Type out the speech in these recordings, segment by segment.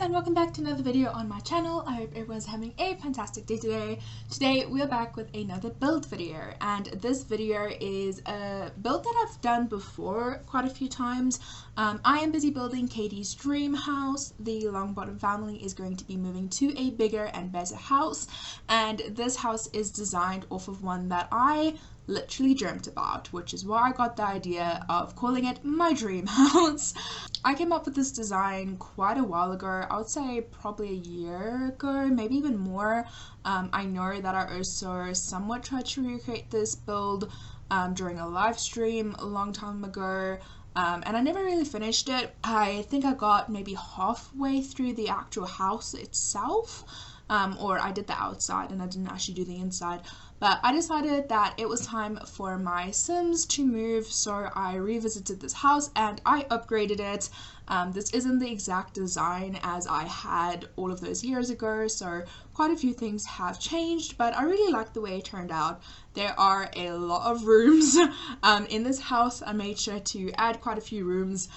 and welcome back to another video on my channel. I hope everyone's having a fantastic day today. Today we're back with another build video, and this video is a build that I've done before quite a few times. I am busy building Katie's dream house. The Longbottom family is going to be moving to a bigger and better house, and this house is designed off of one that I literally dreamt about, which is why I got the idea of calling it my dream house. I came up with this design quite a while ago. I would say probably a year ago, maybe even more. I know that I also somewhat tried to recreate this build during a live stream a long time ago, and I never really finished it. I think I got maybe halfway through the actual house itself, or I did the outside and I didn't actually do the inside. But I decided that it was time for my Sims to move, so I revisited this house and I upgraded it. This isn't the exact design as I had all of those years ago, so quite a few things have changed, but I really like the way it turned out. There are a lot of rooms in this house. I made sure to add quite a few rooms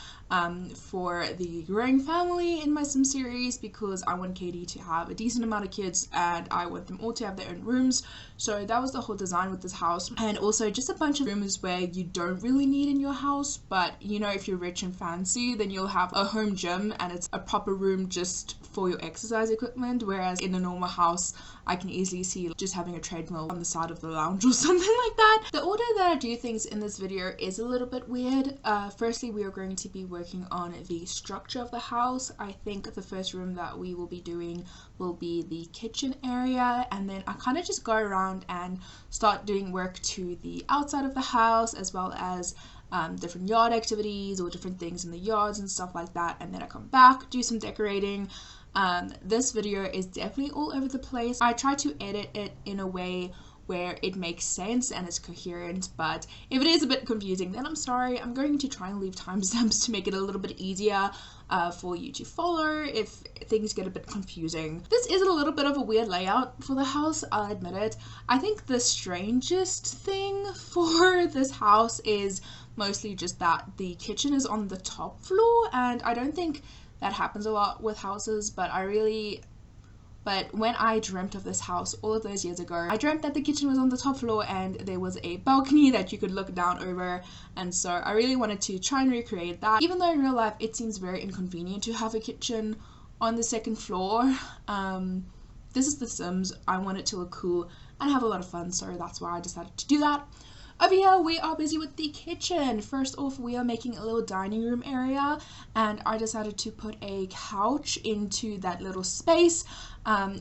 for the growing family in my Sim series, because I want Katie to have a decent amount of kids and I want them all to have their own rooms. So that was the whole design with this house, and also just a bunch of rooms where you don't really need in your house, but you know, if you're rich and fancy, then you'll have a home gym and it's a proper room just for your exercise equipment, whereas in a normal house I can easily see just having a treadmill on the side of the lounge or something like that. The order that I do things in this video is a little bit weird. Firstly, we are going to be working on the structure of the house. I think the first room that we will be doing will be the kitchen area, and then I kind of just go around and start doing work to the outside of the house, as well as different yard activities or different things in the yards and stuff like that, and then I come back, do some decorating. This video is definitely all over the place. I try to edit it in a way where it makes sense and it's coherent, but if it is a bit confusing, then I'm sorry. I'm going to try and leave timestamps to make it a little bit easier for you to follow if things get a bit confusing. This is a little bit of a weird layout for the house, I'll admit it. I think the strangest thing for this house is mostly just that the kitchen is on the top floor, and I don't think that happens a lot with houses, but when I dreamt of this house all of those years ago, I dreamt that the kitchen was on the top floor and there was a balcony that you could look down over, and so I really wanted to try and recreate that, even though in real life it seems very inconvenient to have a kitchen on the second floor. This is The Sims. I want it to look cool and have a lot of fun, so that's why I decided to do that. Over here we are busy with the kitchen. First off, we are making a little dining room area, and I decided to put a couch into that little space.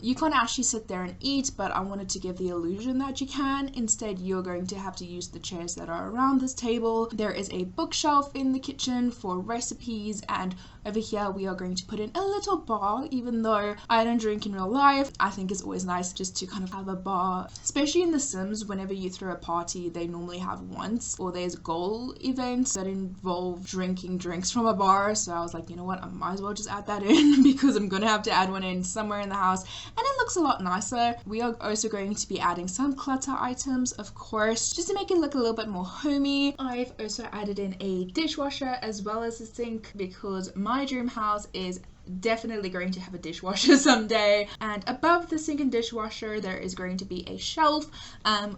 You can't actually sit there and eat, but I wanted to give the illusion that you can. Instead, you're going to have to use the chairs that are around this table. There is a bookshelf in the kitchen for recipes, and over here we are going to put in a little bar. Even though I don't drink in real life, I think it's always nice just to kind of have a bar, especially in The Sims. Whenever you throw a party, they normally have once, or there's goal events that involve drinking drinks from a bar, so I was like, you know what, I might as well just add that in because I'm gonna have to add one in somewhere in the house, and it looks a lot nicer. We are also going to be adding some clutter items, of course, just to make it look a little bit more homey. I've also added in a dishwasher as well as a sink, because my dream house is definitely going to have a dishwasher someday. And above the sink and dishwasher there is going to be a shelf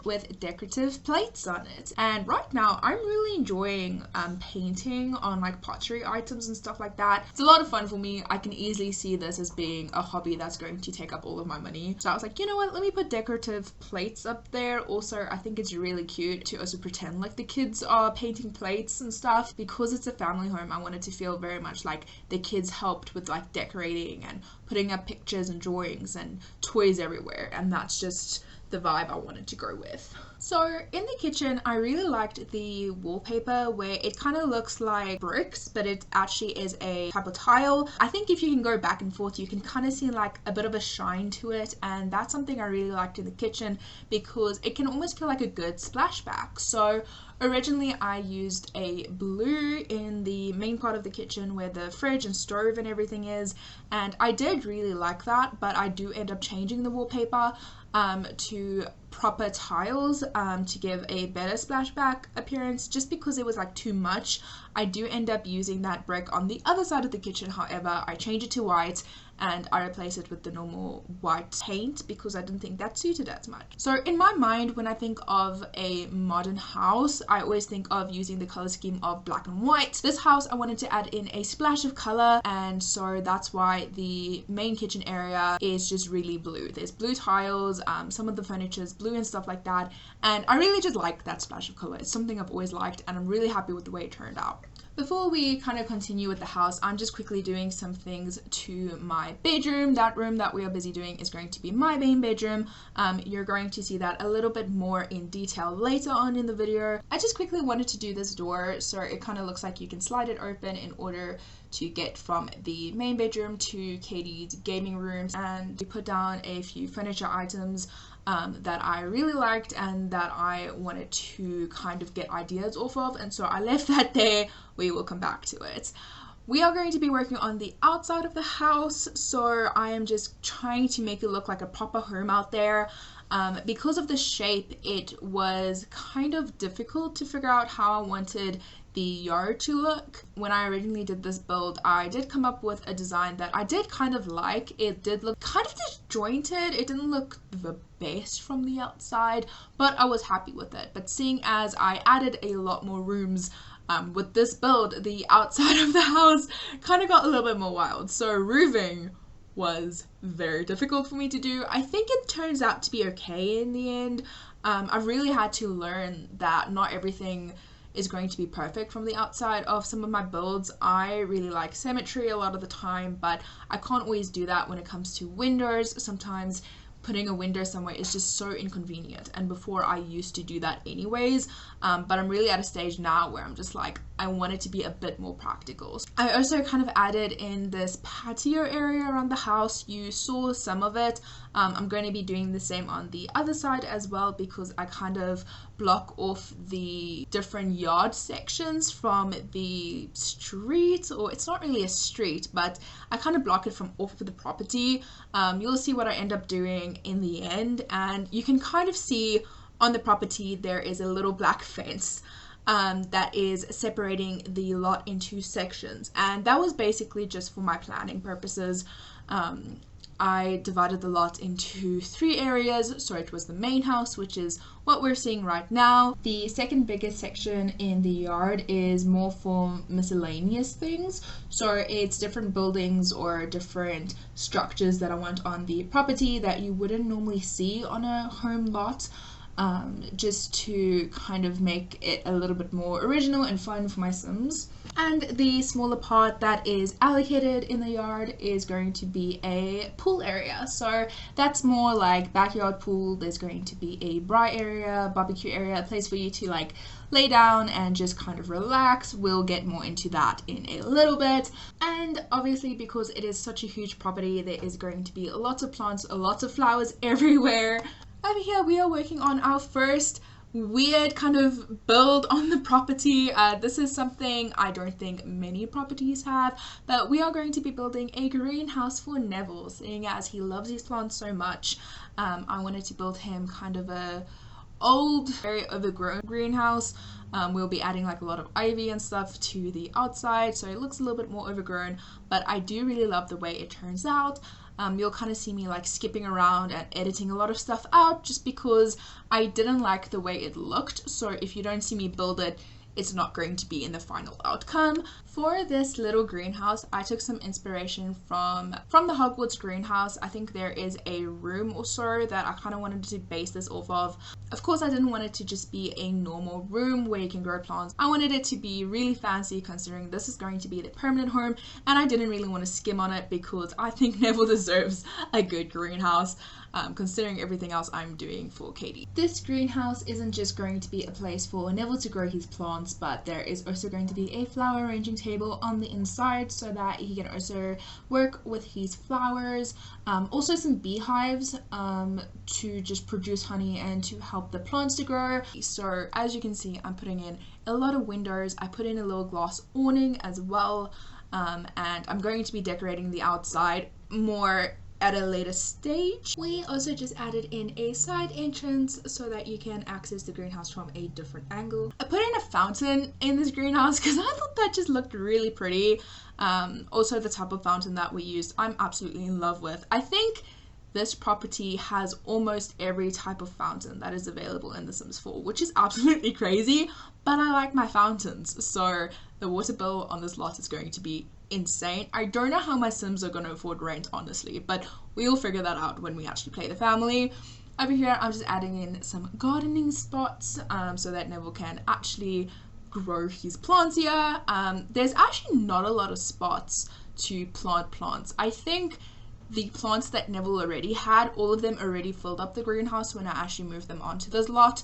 with decorative plates on it. And right now I'm really enjoying painting on like pottery items and stuff like that. It's a lot of fun for me. I can easily see this as being a hobby that's going to take up all of my money, so I was like, you know what, let me put decorative plates up there. Also, I think it's really cute to also pretend like the kids are painting plates and stuff. Because it's a family home, I wanted to feel very much like the kids helped with like decorating and putting up pictures and drawings and toys everywhere, and that's just the vibe I wanted to go with. So in the kitchen, I really liked the wallpaper where it kind of looks like bricks, but it actually is a type of tile. I think if you can go back and forth, you can kind of see like a bit of a shine to it, and that's something I really liked in the kitchen because it can almost feel like a good splashback. So originally I used a blue in the main part of the kitchen where the fridge and stove and everything is, and I did really like that, but I do end up changing the wallpaper to proper tiles to give a better splashback appearance, just because it was like too much. I do end up using that brick on the other side of the kitchen. However, I change it to white and I replace it with the normal white paint because I didn't think that suited as much. So in my mind, when I think of a modern house, I always think of using the color scheme of black and white. This house, I wanted to add in a splash of color, and so that's why the main kitchen area is just really blue. There's blue tiles, some of the furniture is blue and stuff like that, and I really just like that splash of color. It's something I've always liked, and I'm really happy with the way it turned out. Before we kind of continue with the house, I'm just quickly doing some things to my bedroom. That room that we are busy doing is going to be my main bedroom. You're going to see that a little bit more in detail later on in the video. I just quickly wanted to do this door so it kind of looks like you can slide it open in order to get from the main bedroom to Katys' gaming rooms, and we put down a few furniture items that I really liked and that I wanted to kind of get ideas off of, and so I left that there. We will come back to it. We are going to be working on the outside of the house, so I am just trying to make it look like a proper home out there. Because of the shape, it was kind of difficult to figure out how I wanted the yard to look. When I originally did this build, I did come up with a design that I did kind of like. It did look kind of disjointed. It didn't look the best from the outside, but I was happy with it. But seeing as I added a lot more rooms with this build, the outside of the house kind of got a little bit more wild. So roofing was very difficult for me to do. I think it turns out to be okay in the end. I've really had to learn that not everything is going to be perfect from the outside of some of my builds. I really like symmetry a lot of the time, but I can't always do that when it comes to windows. Sometimes putting a window somewhere is just so inconvenient, and before I used to do that anyways, but I'm really at a stage now where I'm just like, I want it to be a bit more practical. I also kind of added in this patio area around the house. You saw some of it. I'm going to be doing the same on the other side as well, because I kind of block off the different yard sections from the street, or it's not really a street, but I kind of block it from off of the property. You'll see what I end up doing in the end, and you can kind of see on the property there is a little black fence that is separating the lot into sections, and that was basically just for my planning purposes. I divided the lot into 3 areas. So it was the main house, which is what we're seeing right now. The second biggest section in the yard is more for miscellaneous things. So it's different buildings or different structures that I want on the property that you wouldn't normally see on a home lot. Just to kind of make it a little bit more original and fun for my Sims. And the smaller part that is allocated in the yard is going to be a pool area. So that's more like backyard pool. There's going to be a braai area, barbecue area, a place for you to like lay down and just kind of relax. We'll get more into that in a little bit. And obviously, because it is such a huge property, there is going to be lots of plants, lots of flowers everywhere. Over here we are working on our first weird kind of build on the property. This is something I don't think many properties have, but we are going to be building a greenhouse for Neville, seeing as he loves his plants so much. I wanted to build him kind of a old, very overgrown greenhouse. We'll be adding like a lot of ivy and stuff to the outside, so it looks a little bit more overgrown, but I do really love the way it turns out. You'll kind of see me like skipping around and editing a lot of stuff out just because I didn't like the way it looked. So if you don't see me build it, it's not going to be in the final outcome. For this little greenhouse, I took some inspiration from the Hogwarts greenhouse. I think there is a room or so that I kind of wanted to base this off of. Of course, I didn't want it to just be a normal room where you can grow plants. I wanted it to be really fancy, considering this is going to be the permanent home, and I didn't really want to skim on it because I think Neville deserves a good greenhouse. Considering everything else I'm doing for Katy. This greenhouse isn't just going to be a place for Neville to grow his plants, but there is also going to be a flower arranging table on the inside so that he can also work with his flowers. Also some beehives to just produce honey and to help the plants to grow. So as you can see, I'm putting in a lot of windows. I put in a little glass awning as well, and I'm going to be decorating the outside more at a later stage. We also just added in a side entrance so that you can access the greenhouse from a different angle. I put in a fountain in this greenhouse because I thought that just looked really pretty. Also the type of fountain that we used, I'm absolutely in love with. I think this property has almost every type of fountain that is available in The Sims 4, which is absolutely crazy, but I like my fountains, so the water bill on this lot is going to be insane. I don't know how my Sims are going to afford rent, honestly, but we'll figure that out when we actually play the family. Over here, I'm just adding in some gardening spots so that Neville can actually grow his plants here. There's actually not a lot of spots to plant plants. I think the plants that Neville already had, all of them already filled up the greenhouse when I actually moved them onto this lot.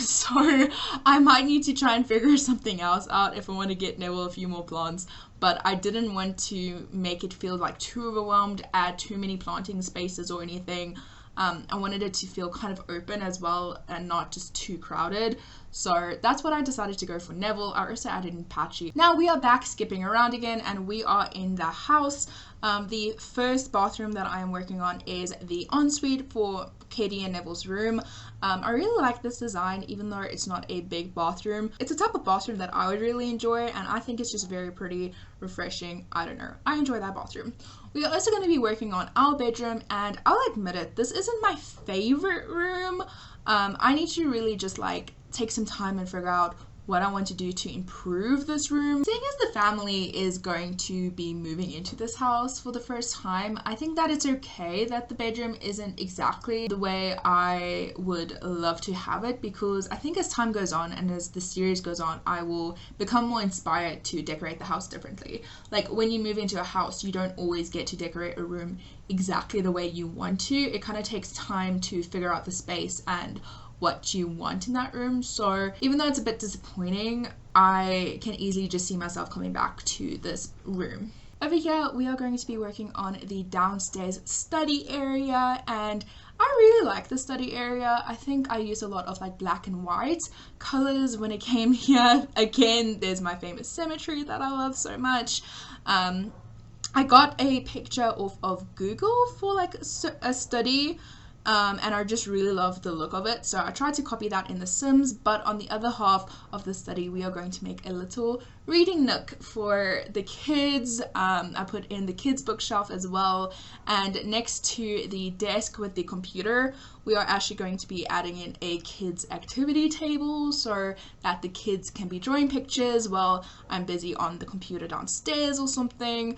So I might need to try and figure something else out if I want to get Neville a few more plants. But I didn't want to make it feel like too overwhelmed, add too many planting spaces or anything. I wanted it to feel kind of open as well and not just too crowded. So that's what I decided to go for Neville. I also added in Patchy. Now we are back skipping around again and we are in the house. The first bathroom that I am working on is the ensuite for Katie and Neville's room. I really like this design even though it's not a big bathroom. It's a type of bathroom that I would really enjoy and I think it's just very pretty, refreshing. I don't know. I enjoy that bathroom. We are also going to be working on our bedroom and I'll admit it, this isn't my favorite room. I need to really just like take some time and figure out what I want to do to improve this room. Seeing as the family is going to be moving into this house for the first time, I think that it's okay that the bedroom isn't exactly the way I would love to have it, because I think as time goes on and as the series goes on, I will become more inspired to decorate the house differently. Like when you move into a house, you don't always get to decorate a room exactly the way you want to. It kind of takes time to figure out the space and what you want in that room. So even though it's a bit disappointing, I can easily just see myself coming back to this room. Over here, we are going to be working on the downstairs study area, and I really like the study area. I think I used a lot of like black and white colors when it came here. Again, there's my famous symmetry that I love so much. I got a picture of Google for like a study, and I just really love the look of it, so I tried to copy that in The Sims. But on the other half of the study, we are going to make a little reading nook for the kids. I put in the kids bookshelf as well, and next to the desk with the computer, we are actually going to be adding in a kids activity table so that the kids can be drawing pictures while I'm busy on the computer downstairs or something.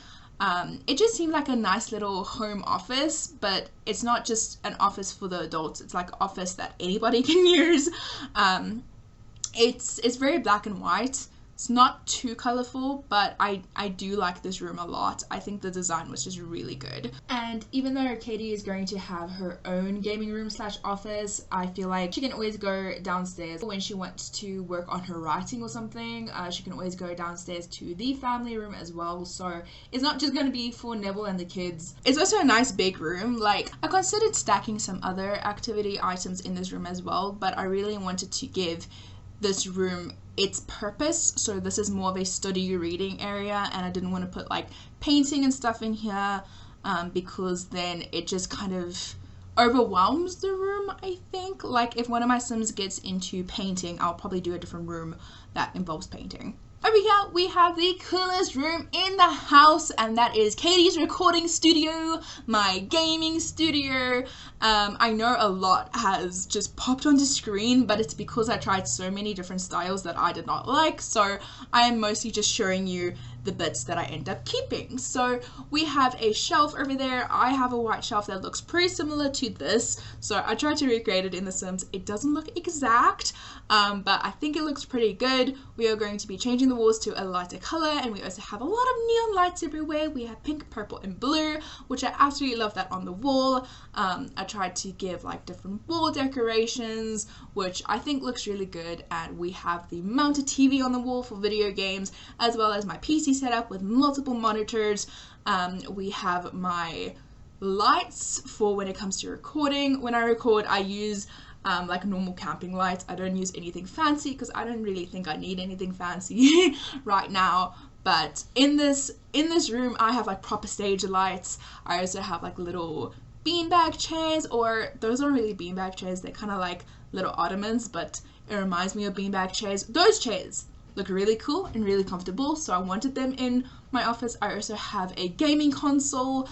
It just seemed like a nice little home office, but it's not just an office for the adults, it's like an office that anybody can use. It's very black and white. It's not too colorful, but I do like this room a lot. I think the design was just really good. And even though Katie is going to have her own gaming room / office, I feel like she can always go downstairs when she wants to work on her writing or something. She can always go downstairs to the family room as well. So it's not just going to be for Neville and the kids. It's also a nice big room. Like, I considered stacking some other activity items in this room as well, but I really wanted to give this room its purpose. So this is more of a study reading area, and I didn't want to put like painting and stuff in here because then it just kind of overwhelms the room. I think like if one of my Sims gets into painting, I'll probably do a different room that involves painting. Over here we have the coolest room in the house, and that is Katie's recording studio, my gaming studio. I know a lot has just popped onto screen, but it's because I tried so many different styles that I did not like, so I am mostly just showing you the bits that I end up keeping. So we have a shelf over there. I have a white shelf that looks pretty similar to this, so I tried to recreate it in The Sims. It doesn't look exact, but I think it looks pretty good. We are going to be changing the walls to a lighter color, and we also have a lot of neon lights everywhere. We have pink, purple, and blue, which I absolutely love that on the wall. I tried to give like different wall decorations, which I think looks really good, and we have the mounted TV on the wall for video games, as well as my PC setup with multiple monitors. We have my lights for when it comes to recording. When I record, I use like normal camping lights. I don't use anything fancy because I don't really think I need anything fancy right now. But in this room, I have like proper stage lights. I also have like little beanbag chairs, or those aren't really beanbag chairs, they're kind of like little ottomans, but it reminds me of beanbag chairs. Those chairs look really cool and really comfortable, so I wanted them in my office. I also have a gaming console,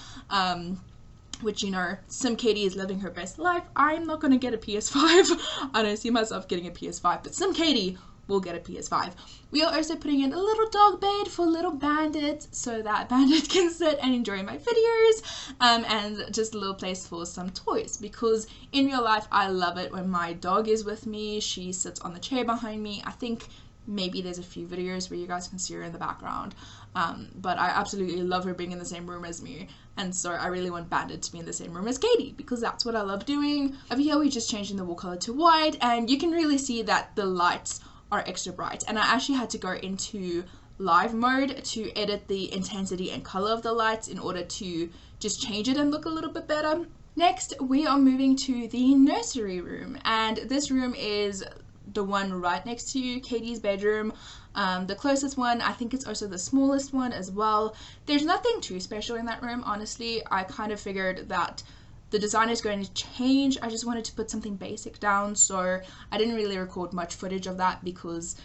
which, you know, Sim Katy is living her best life. I'm not gonna get a PS5. I don't see myself getting a PS5, but Sim Katy will get a PS5. We are also putting in a little dog bed for little Bandit, so that Bandit can sit and enjoy my videos, and just a little place for some toys, because in real life I love it when my dog is with me. She sits on the chair behind me. I think maybe there's a few videos where you guys can see her in the background, but I absolutely love her being in the same room as me, and so I really want Bandit to be in the same room as Katy, because that's what I love doing. Over here we just changing the wall color to white, and you can really see that the lights are extra bright, and I actually had to go into live mode to edit the intensity and color of the lights in order to just change it and look a little bit better. Next, we are moving to the nursery room, and this room is the one right next to Katy's bedroom, the closest one. I think it's also the smallest one as well. There's nothing too special in that room, honestly. I kind of figured that the design is going to change. I just wanted to put something basic down, so I didn't really record much footage of that because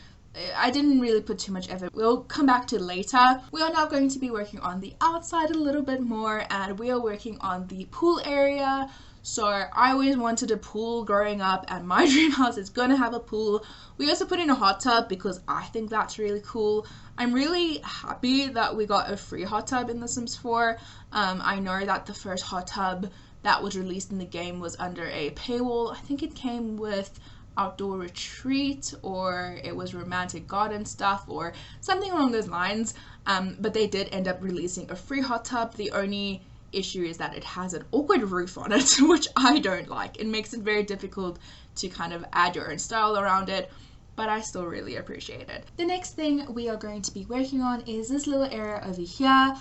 I didn't really put too much effort. We'll come back to it later. We are now going to be working on the outside a little bit more, and we are working on the pool area. So I always wanted a pool growing up, and my dream house is gonna have a pool. We also put in a hot tub because I think that's really cool. I'm really happy that we got a free hot tub in The Sims 4. I know that the first hot tub that was released in the game was under a paywall. I think it came with outdoor retreat, or it was romantic garden stuff, or something along those lines, but they did end up releasing a free hot tub. The only issue is that it has an awkward roof on it, which I don't like. It makes it very difficult to kind of add your own style around it, but I still really appreciate it. The next thing we are going to be working on is this little area over here.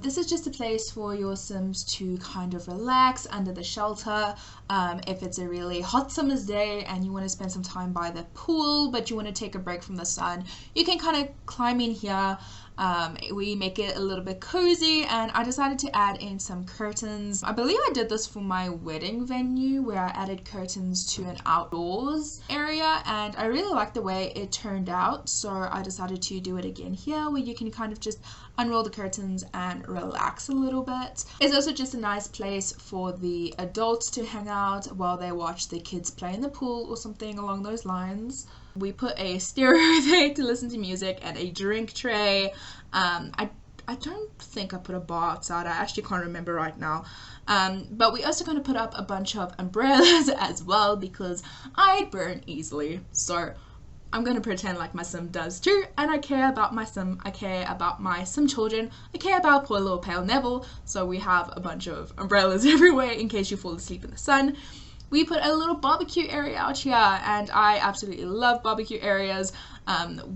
This is just a place for your Sims to kind of relax under the shelter. If it's a really hot summer's day and you want to spend some time by the pool, but you want to take a break from the sun, you can kind of climb in here. We make it a little bit cozy, and I decided to add in some curtains. I believe I did this for my wedding venue, where I added curtains to an outdoors area, and I really liked the way it turned out, so I decided to do it again here, where you can kind of just unroll the curtains and relax a little bit. It's also just a nice place for the adults to hang out while they watch the kids play in the pool or something along those lines. We put a stereo there to listen to music and a drink tray. I don't think I put a bar outside. I actually can't remember right now. But we also going to put up a bunch of umbrellas as well, because I burn easily. So I'm going to pretend like my Sim does too, and I care about my Sim. I care about my Sim children. I care about poor little pale Neville. So we have a bunch of umbrellas everywhere in case you fall asleep in the sun. We put a little barbecue area out here, and I absolutely love barbecue areas.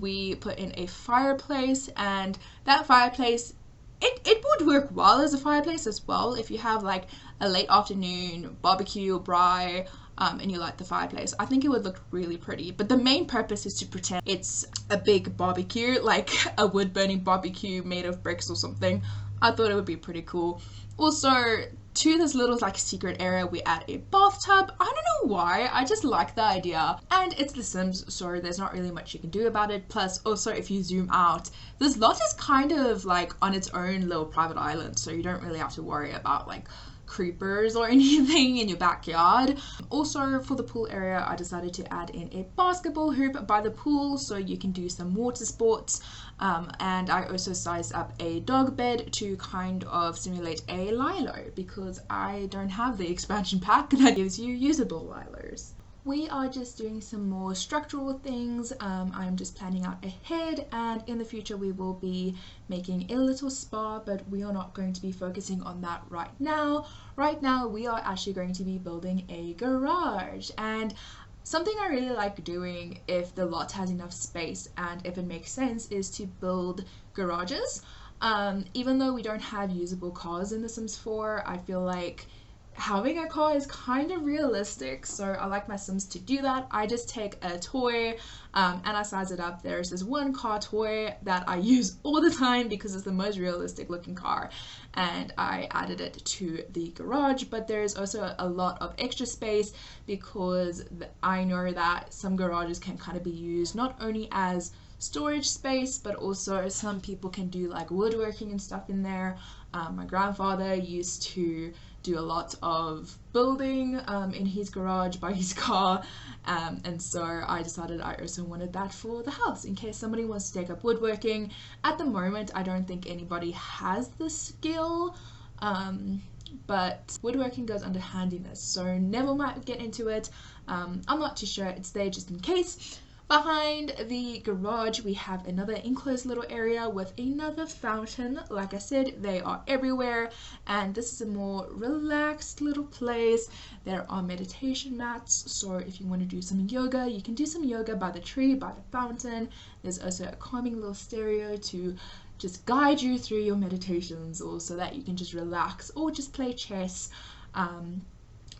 We put in a fireplace, and that fireplace, it would work well as a fireplace as well if you have like a late afternoon barbecue or braai, and you light the fireplace. I think it would look really pretty, but the main purpose is to pretend it's a big barbecue, like a wood burning barbecue made of bricks or something. I thought it would be pretty cool. Also, to this little like secret area, we add a bathtub. I don't know why, I just like the idea, and it's The Sims, so there's not really much you can do about it. Plus, also, if you zoom out, this lot is kind of like on its own little private island, so you don't really have to worry about like creepers or anything in your backyard. Also, for the pool area, I decided to add in a basketball hoop by the pool so you can do some water sports, and I also sized up a dog bed to kind of simulate a Lilo, because I don't have the expansion pack that gives you usable Lilos. We are just doing some more structural things. I'm just planning out ahead, and in the future we will be making a little spa, but we are not going to be focusing on that right now. Right now we are actually going to be building a garage, and something I really like doing if the lot has enough space and if it makes sense is to build garages. Even though we don't have usable cars in The Sims 4, I feel like having a car is kind of realistic, so I like my Sims to do that. I just take a toy and I size it up. There's this one car toy that I use all the time because it's the most realistic looking car, and I added it to the garage. But there's also a lot of extra space because I know that some garages can kind of be used not only as storage space, but also some people can do like woodworking and stuff in there. My grandfather used to do a lot of building in his garage by his car, and so I decided I also wanted that for the house in case somebody wants to take up woodworking. At the moment I don't think anybody has the skill, but woodworking goes under handiness, so Neville might get into it. I'm not too sure, it's there just in case. Behind the garage we have another enclosed little area with another fountain. Like I said, they are everywhere, and this is a more relaxed little place. There are meditation mats, so if you want to do some yoga, you can do some yoga by the tree, by the fountain. There's also a calming little stereo to just guide you through your meditations, or so that you can just relax or just play chess.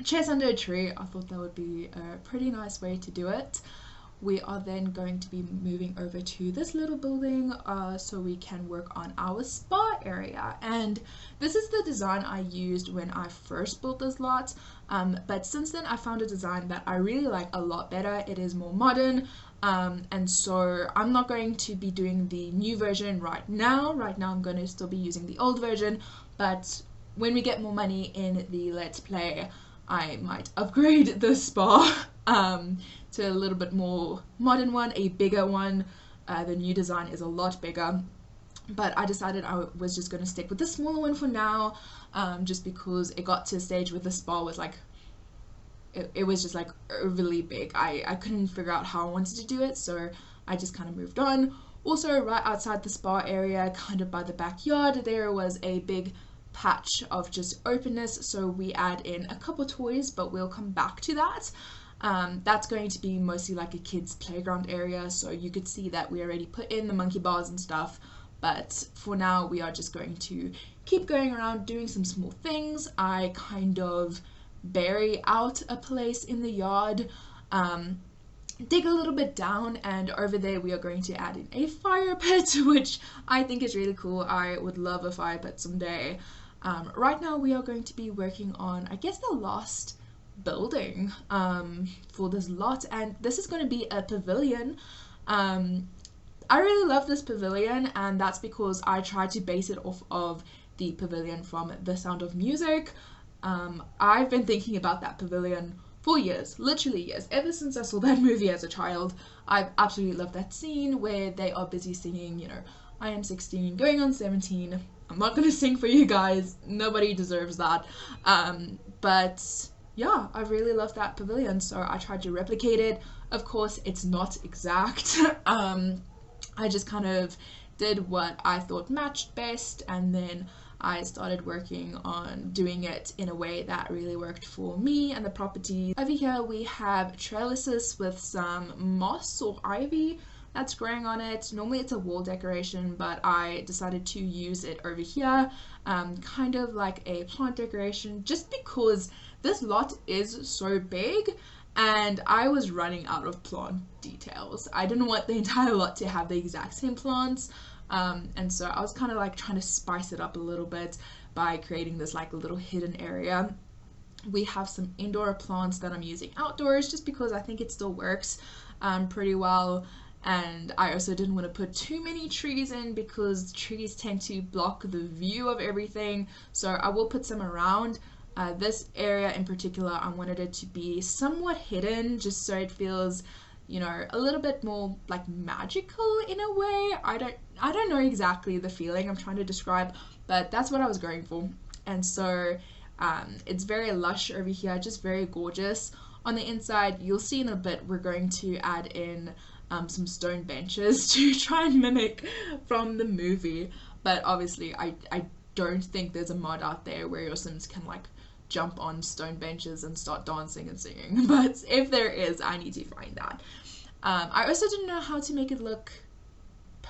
Chess under a tree, I thought that would be a pretty nice way to do it. We are then going to be moving over to this little building so we can work on our spa area, and this is the design I used when I first built this lot, but since then I found a design that I really like a lot better. It is more modern, and so I'm not going to be doing the new version right now. I'm going to still be using the old version, but when we get more money in the Let's Play, I might upgrade the spa to a little bit more modern one, a bigger one. The new design is a lot bigger, but I decided I was just going to stick with the smaller one for now, just because it got to a stage where the spa was like, it was just like overly big. I couldn't figure out how I wanted to do it, so I just kind of moved on. Also, right outside the spa area, kind of by the backyard, there was a big patch of just openness, so we add in a couple toys, but we'll come back to that. That's going to be mostly like a kids playground area, so you could see that we already put in the monkey bars and stuff, but for now we are just going to keep going around doing some small things. I kind of bury out a place in the yard, dig a little bit down, and over there we are going to add in a fire pit, which I think is really cool. I would love a fire pit someday. Right now we are going to be working on, I guess, the last building for this lot, and this is going to be a pavilion. I really love this pavilion, and that's because I tried to base it off of the pavilion from The Sound of Music. I've been thinking about that pavilion for years, literally years, ever since I saw that movie as a child. I've absolutely loved that scene where they are busy singing, you know, I am 16 going on 17. I'm not gonna sing for you guys, nobody deserves that, but yeah, I really love that pavilion, so I tried to replicate it. Of course, it's not exact. I just kind of did what I thought matched best, and then I started working on doing it in a way that really worked for me and the property. Over here we have trellises with some moss or ivy that's growing on it. Normally it's a wall decoration, but I decided to use it over here, kind of like a plant decoration, just because this lot is so big and I was running out of plant details. I didn't want the entire lot to have the exact same plants, and so I was kind of like trying to spice it up a little bit by creating this like little hidden area. We have some indoor plants that I'm using outdoors just because I think it still works pretty well, and I also didn't want to put too many trees in because trees tend to block the view of everything, so I will put some around. This area in particular, I wanted it to be somewhat hidden just so it feels, you know, a little bit more like magical in a way. I don't know exactly the feeling I'm trying to describe, but that's what I was going for. And so it's very lush over here, just very gorgeous. On the inside, you'll see in a bit, we're going to add in some stone benches to try and mimic from the movie, but obviously I don't think there's a mod out there where your Sims can like jump on stone benches and start dancing and singing, but if there is, I need to find that. I also didn't know how to make it look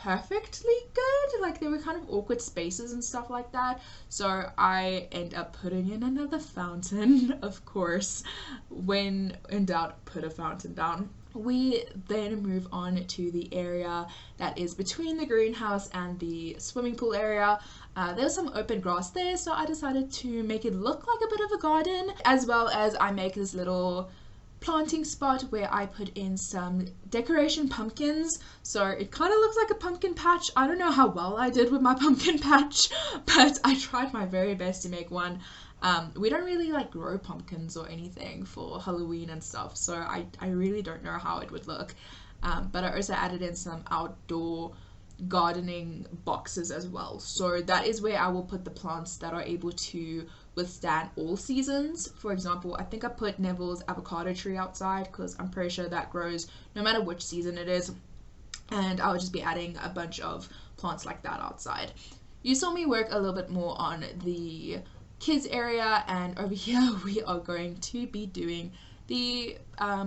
perfectly good. Like there were kind of awkward spaces and stuff like that, so I end up putting in another fountain. Of course, when in doubt, put a fountain down. We then move on to the area that is between the greenhouse and the swimming pool area. There's some open grass there, so I decided to make it look like a bit of a garden, as well as I make this little planting spot where I put in some decoration pumpkins, so it kind of looks like a pumpkin patch. I don't know how well I did with my pumpkin patch, but I tried my very best to make one. We don't really like grow pumpkins or anything for Halloween and stuff, so I really don't know how it would look. But I also added in some outdoor gardening boxes as well, so that is where I will put the plants that are able to withstand all seasons. For example, I think I put Neville's avocado tree outside because I'm pretty sure that grows no matter which season it is, and I'll just be adding a bunch of plants like that outside. You saw me work a little bit more on the kids area, and over here we are going to be doing the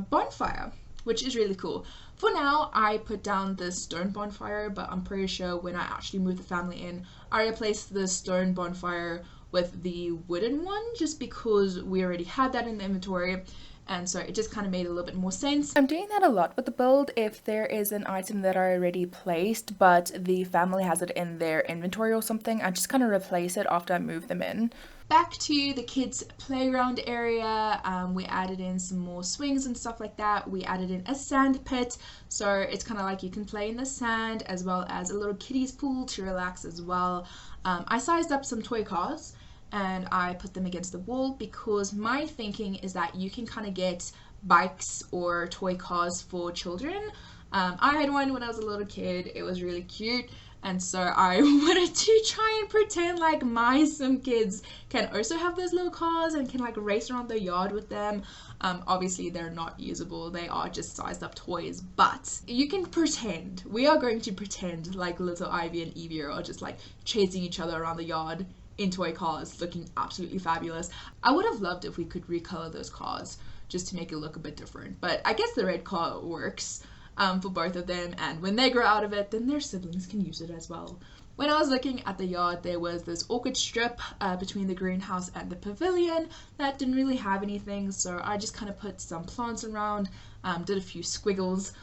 bonfire, which is really cool. For now, I put down this stone bonfire, but I'm pretty sure when I actually move the family in, I replaced the stone bonfire with the wooden one, just because we already had that in the inventory, and so it just kind of made a little bit more sense. I'm doing that a lot with the build. If there is an item that I already placed but the family has it in their inventory or something, I just kind of replace it after I move them in. Back to the kids playground area, we added in some more swings and stuff like that. We added in a sand pit, so it's kind of like you can play in the sand, as well as a little kiddies pool to relax as well. I sized up some toy cars and I put them against the wall because my thinking is that you can kind of get bikes or toy cars for children. I had one when I was a little kid. It was really cute, and so I wanted to try and pretend like my sim kids can also have those little cars and can like race around the yard with them. Obviously they're not usable, they are just sized up toys, but you can pretend. We are going to pretend like little Ivy and Evie are just like chasing each other around the yard in toy cars, looking absolutely fabulous. I would have loved if we could recolor those cars just to make it look a bit different, but I guess the red car works for both of them, and when they grow out of it, then their siblings can use it as well. When I was looking at the yard, there was this awkward strip between the greenhouse and the pavilion that didn't really have anything, so I just kind of put some plants around, did a few squiggles.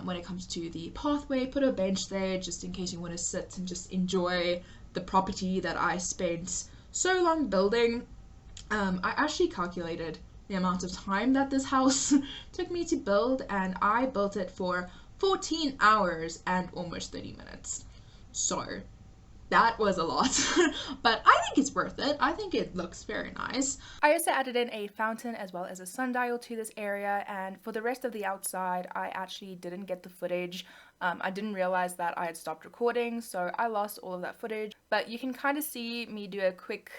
When it comes to the pathway, put a bench there just in case you want to sit and just enjoy the property that I spent so long building. I actually calculated the amount of time that this house took me to build, and I built it for 14 hours and almost 30 minutes. So that was a lot, but I think it's worth it. I think it looks very nice. I also added in a fountain as well as a sundial to this area, and for the rest of the outside, I actually didn't get the footage. I didn't realize that I had stopped recording, so I lost all of that footage, but you can kind of see me do a quick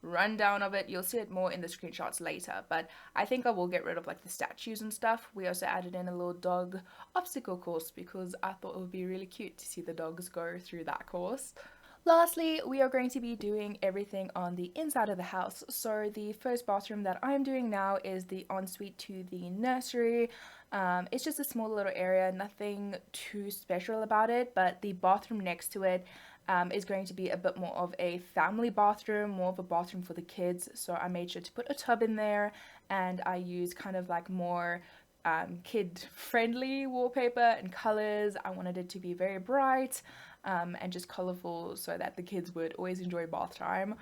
rundown of it. You'll see it more in the screenshots later, but I think I will get rid of like the statues and stuff. We also added in a little dog obstacle course because I thought it would be really cute to see the dogs go through that course. Lastly, we are going to be doing everything on the inside of the house. So the first bathroom that I'm doing now is the ensuite to the nursery. It's just a small little area, nothing too special about it, but the bathroom next to it is going to be a bit more of a family bathroom, more of a bathroom for the kids. So I made sure to put a tub in there, and I used kind of like more kid friendly wallpaper and colors. I wanted it to be very bright and just colorful so that the kids would always enjoy bath time.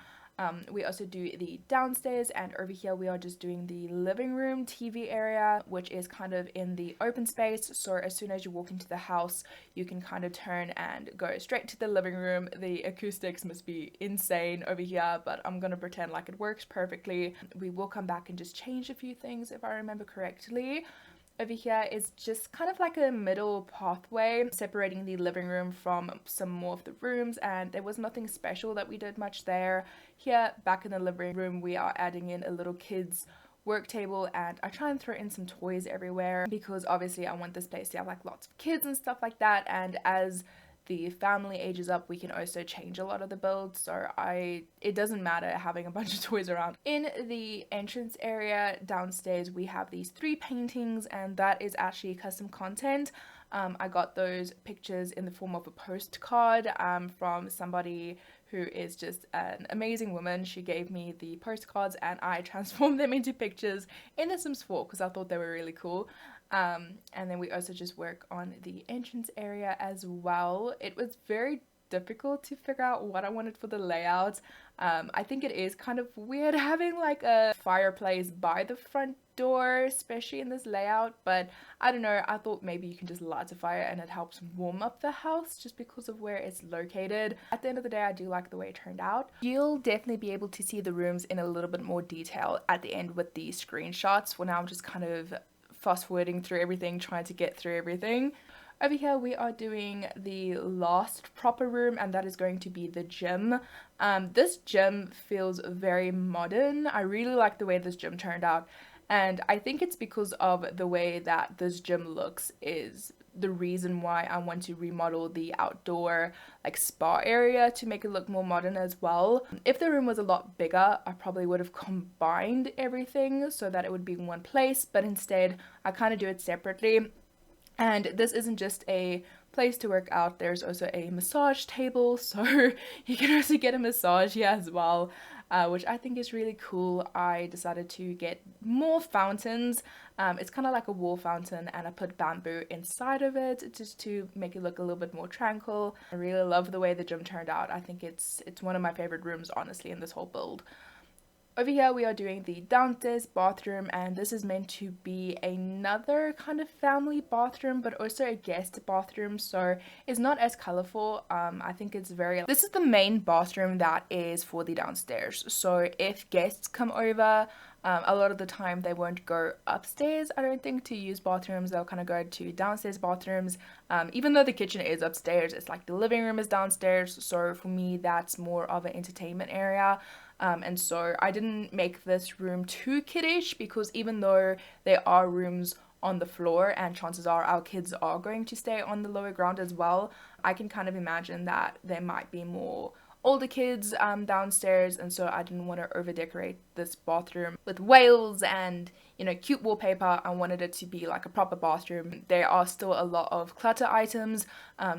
We also do the downstairs, and over here we are just doing the living room TV area, which is kind of in the open space. So as soon as you walk into the house, you can kind of turn and go straight to the living room. The acoustics must be insane over here, but I'm gonna pretend like it works perfectly. We will come back and just change a few things if I remember correctly. Over here is just kind of like a middle pathway separating the living room from some more of the rooms, and there was nothing special that we did much there. Here, back in the living room, we are adding in a little kids work table, and I try and throw in some toys everywhere because obviously I want this place to have like lots of kids and stuff like that, and as the family ages up, we can also change a lot of the builds, so it doesn't matter having a bunch of toys around. In the entrance area downstairs, we have these 3 paintings, and that is actually custom content. I got those pictures in the form of a postcard from somebody who is just an amazing woman. She gave me the postcards and I transformed them into pictures in The Sims 4 because I thought they were really cool. And then we also just work on the entrance area as well. It was very difficult to figure out what I wanted for the layout. I think it is kind of weird having like a fireplace by the front door, especially in this layout, but I don't know, I thought maybe you can just light a fire and it helps warm up the house just because of where it's located. At the end of the day, I do like the way it turned out. You'll definitely be able to see the rooms in a little bit more detail at the end with the screenshots. For now, I'm just kind of fast forwarding through everything, trying to get through everything. Over here we are doing the last proper room, and that is going to be the gym. This gym feels very modern. I really like the way this gym turned out, and I think it's because of the way that this gym looks is the reason why I want to remodel the outdoor like spa area to make it look more modern as well. If the room was a lot bigger, I probably would have combined everything so that it would be in one place, but instead I kind of do it separately. And this isn't just a place to work out, there's also a massage table, so you can also get a massage here as well, which I think is really cool. I decided to get more fountains. It's kind of like a wall fountain, and I put bamboo inside of it just to make it look a little bit more tranquil. I really love the way the gym turned out. I think it's one of my favorite rooms, honestly, in this whole build. Over here we are doing the downstairs bathroom, and this is meant to be another kind of family bathroom but also a guest bathroom, so it's not as colorful. I think it's very, this is the main bathroom that is for the downstairs, so if guests come over, a lot of the time they won't go upstairs, I don't think, to use bathrooms. They'll kind of go to downstairs bathrooms. Even though the kitchen is upstairs, it's like the living room is downstairs, so for me that's more of an entertainment area. And so I didn't make this room too kiddish, because even though there are rooms on the floor and chances are our kids are going to stay on the lower ground as well, I can kind of imagine that there might be more older kids downstairs, and so I didn't want to over decorate this bathroom with whales and, you know, cute wallpaper. I wanted it to be like a proper bathroom. There are still a lot of clutter items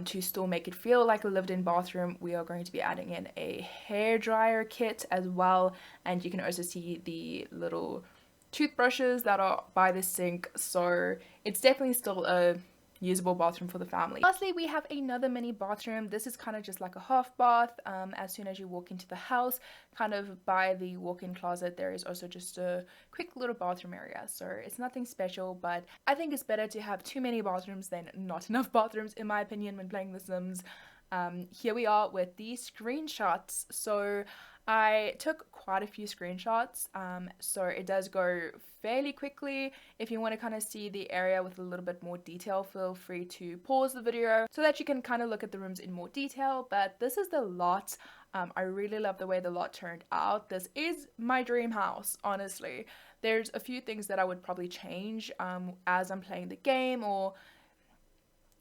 to still make it feel like a lived-in bathroom. We are going to be adding in a hairdryer kit as well, and you can also see the little toothbrushes that are by the sink, so it's definitely still a usable bathroom for the family. Lastly, we have another mini bathroom. This is kind of just like a half bath. As soon as you walk into the house, kind of by the walk-in closet, there is also just a quick little bathroom area, so it's nothing special, but I think it's better to have too many bathrooms than not enough bathrooms, in my opinion, when playing The Sims. Here we are with the screenshots. So I took quite a few screenshots, so it does go fairly quickly. If you want to kind of see the area with a little bit more detail, feel free to pause the video so that you can kind of look at the rooms in more detail. But this is the lot. I really love the way the lot turned out. This is my dream house, honestly. There's a few things that I would probably change as I'm playing the game, or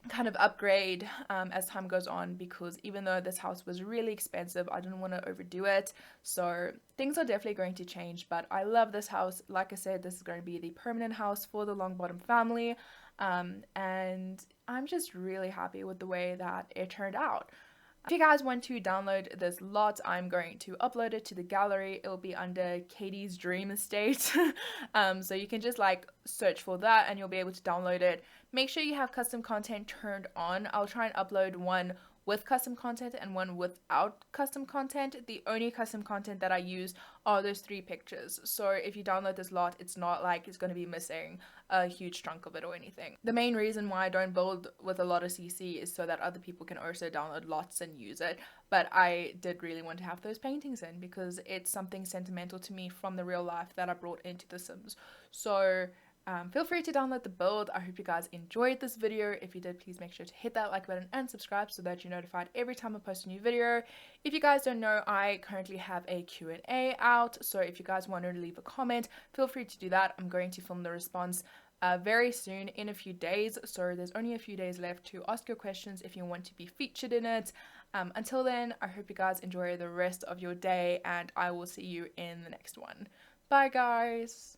kind of upgrade as time goes on, because even though this house was really expensive, I didn't want to overdo it, so things are definitely going to change. But I love this house. Like I said, this is going to be the permanent house for the Longbottom family, and I'm just really happy with the way that it turned out. If you guys want to download this lot, I'm going to upload it to the gallery. It will be under Katys Dream Estate. So you can just like search for that and you'll be able to download it. Make sure you have custom content turned on. I'll try and upload one with custom content and one without custom content. The only custom content that I use are those 3 pictures. So if you download this lot, it's not like it's going to be missing a huge chunk of it or anything. The main reason why I don't build with a lot of CC is so that other people can also download lots and use it. But I did really want to have those paintings in because it's something sentimental to me from the real life that I brought into The Sims. So feel free to download the build. I hope you guys enjoyed this video. If you did, please make sure to hit that like button and subscribe so that you're notified every time I post a new video. If you guys don't know, I currently have a Q&A out, so if you guys want to leave a comment, feel free to do that. I'm going to film the response very soon, in a few days, so there's only a few days left to ask your questions if you want to be featured in it. Until then, I hope you guys enjoy the rest of your day, and I will see you in the next one. Bye guys!